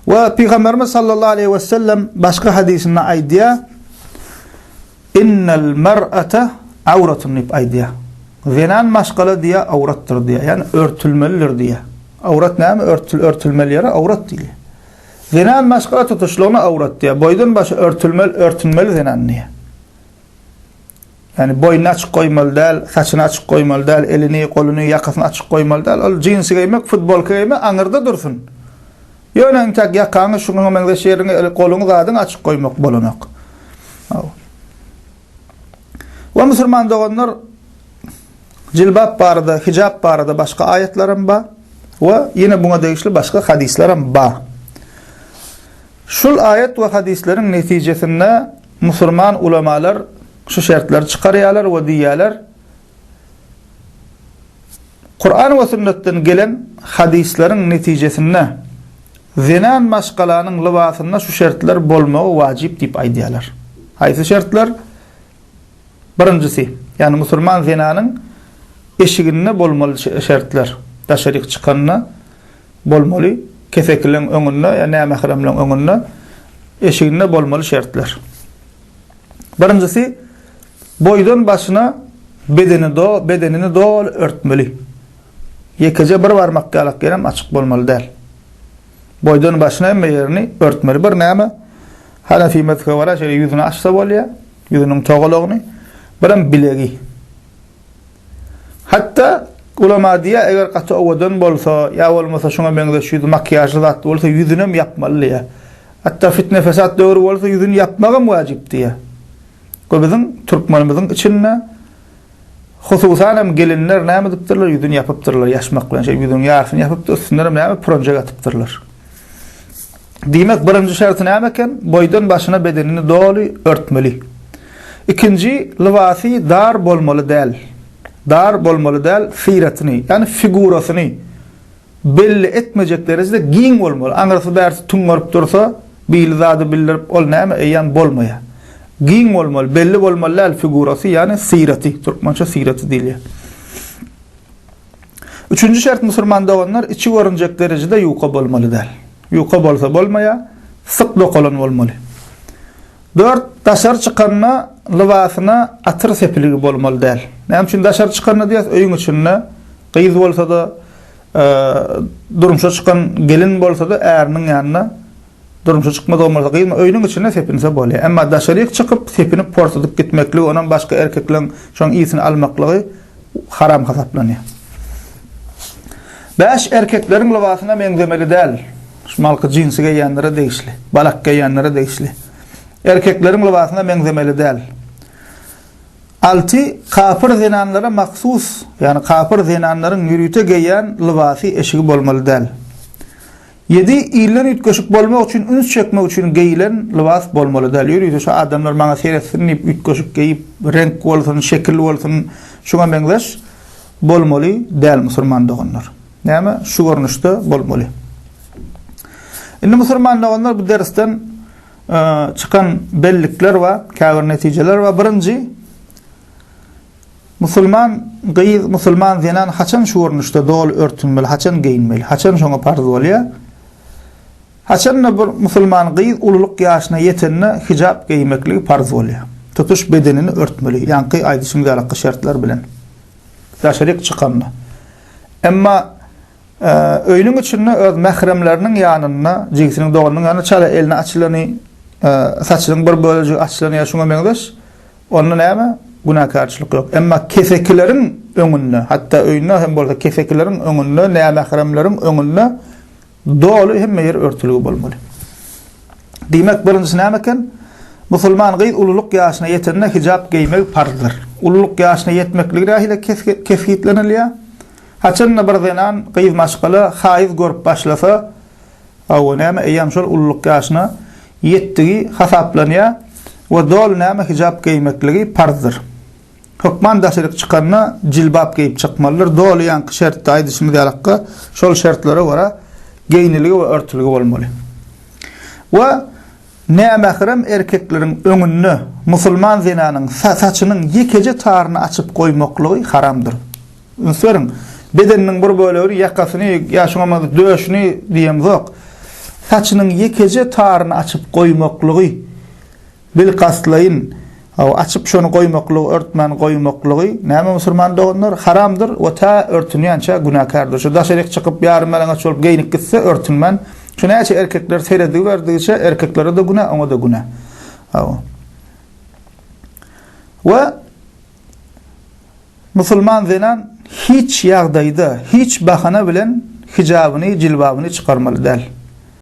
Ve Peygamberimiz sallallahu aleyhi ve sellem başka hadisinde aydiya innel mer'ate avratun ip aydiya. Zenan maşgala diye avrattır diye. Yani örtülmelidir diye. Avrat näme? Örtülmeli yere avrat diye. Zenan maşgala tutuşluğuna avrat diye. Boydun başı örtülmeli zenan diye. Yani boynu açık koymalı değil, saçını açık koymalı değil, elini, kolunu, yakasını açık koymalı değil. O cinsi giymek, futbol giymek anırda dursun. Yönen tak yakanı, şunu mende şerini, kolunu zadın açık koymak bulunak. Ve Müslüman doğanlar cilbab barada, hicab barada başka ayetlerim ba ve yine buna değişli başka hadislerim ba. Şul ayet ve hadislerin neticesinde Müslüman ulemalar şu şartlar çıkarıyorlar ve diyorlar. Kur'an ve sünnetten gelen hadislerin neticesinde zinan maşgalanın libasında şu şartlar bolmağı vacip deyip aydiyorlar. Haysi şartlar? Birincisi, yani Müslüman zinanın eşiğinde bolmalı şartlar. Daşarık çıkanına bolmalı, kefeklerin önünde, yani mahremlerin önünde eşiğinde bolmalı şartlar. Birincisi, boydun başına bedenini doğal örtmeli. Yekece bir varmak galak gelem açık bolmalı değil. Boydun başına emme yerini örtmeli. Bir näme? Hanefi mezhebi var, şöyle yüzünü açsa bolya, yüzünün toğuluğunu, bilen bilegi. Hatta ulema diye eğer katı ovadan bolsa, ya olmasa şuna benzer şu makyajlı zat olsa yüzünü mi yapmalı ya? Hatta fitne fesat doğru olsa yüzünü yapmağım vacip diye. O bizim Türkmenimizin içinde hususan gelinler näme dipdirler, yüzünü yapıptırlar, yaşmak bilen şey, yüzünün yarısını yapıp da üstüne näme proje atıptırlar. Demek birinci şartı nämeken? Boydan başına bedenini doğru örtmeli. İkinci, libasi dar bolmalı değil. Dar bolmalı değil, firatını, yani figurasını belli etmeyecek derecede giyin olmalı. Angrası bersi tungorp dursa, bil zadı bildirip ol näme eyan bolmaya. Giyin olmalı, belli olmalı figurası, yani sirati. Türkmençe sirati değil ya. Üçüncü şart Müslümanda olanlar içi görünecek derecede yuqa bolmalı değil. Yuqa bolsa bolmaya, sık dokulan olmalı. 4. Daşar çıkanına, libasına atır sepiligi bolmalı değil. Näme üçin daşar çıkanına diýär, öýüň içinde gyýyz bolsa da, durumşa çıkan gelin bolsa da äriniň ýanyna durumşa çıkmada olmasa gyýyma öýüň içinde sepinse bolýar. Emma daşaryk çıkyp sepinip porsadyp gitmekli, onan başga erkekleň şoň iýsini almaklygy haram hasaplanýar. 5. Erkekleriň libasyna meňzemeli değil. Şumalky jinsi giýenlere değişli, balak giýenlere değişli. Erkeklerin libasına benzemeli değil. 6. Kafir zinanlara maksus, yani kafir zinanların yürüyüte giyen libası eşigi bolmalı değil. 7. İllen ütköşük bolmak için, üns çekmek için giyilen libas bolmalı değil. Yürüyüte şu adamlar bana seyretsin, ütköşük giyip, renk olsun, şekil olsun, şuna benzeş bolmalı değil Müslüman doğanlar. Näme? Şu görünüşte bolmalı. Indi Müslüman doğanlar bu dersten çıkan bellikler ve kâgir neticeler ve birinci Müslüman zinan haçan şu görünüşde doğal örtünmeli, haçan giyinmeli, haçan şoňa parz bolýar. Haçan bir Müslüman gyýyz ululuk ýaşyna ýetenne hijab giýmekligi parz bolýar. Tutuş bedenini örtmeli, ýanky aýdyşyň galakly şartlar bilen. Daşaryk çykanda. Emma öýüniň içinde öz mahremleriniň ýanyna, jigsiniň doğanyň ýanyna çala elini açylany, saçının bir bölücü açılany şuna benzeş. Onda näme? Gunakarçylyk ýok. Emma kefeklerin öňünde, hatta öýüne hem bolsa kefeklerin öňünde, näme mahremlerin öňünde dolu hemme ýer örtüligi bolmaly. Demek birinçisi nämeken? Müslüman gyýyz ululuk ýaşyna ýetende hijab giýmek parzdyr. Ululuk ýaşyna ýetmeklik rahyla kefitlenilýär. Haçan bir zenan gyýyz maşgala haýyz görüp başlasa, aw näme eýam şol ululuk ýaşyna yettigi hasaplanýar we dol näme hijab giýmekligi parzdyr. Hukman daşaryk çykanna jilbab giýip çykmalydyr. Dol ýanky şert aýdyşymyz ýalakka şol şertlere gara giýiniligi we örtüligi bolmaly. We näme mahrem erkekleriň öňünde Müslüman zinanyň saçynyň ýekece taryny açyp goýmaklygy haramdyr. Ünsüriň bedeniniň bir bölegi ýakasyny ýa şoňa döşüni diýem zok. saçının yekece tarını açıp koymaklığı bil kaslayın açıp şonu koymaklığı örtmen koymaklığı näme musulman doğunlar haramdır ve ta örtünýänçe günahkardır. Şu daşaryk çıkıp yarmalana çolup geynik gitse örtünmen. Şu näçe erkekler seyredi verdiğince erkeklere de günah, ona da günah. Ve musulman zenen hiç ýagdaýda, hiç bahana bilen hijabını, jilbabını çıkarmaly däl.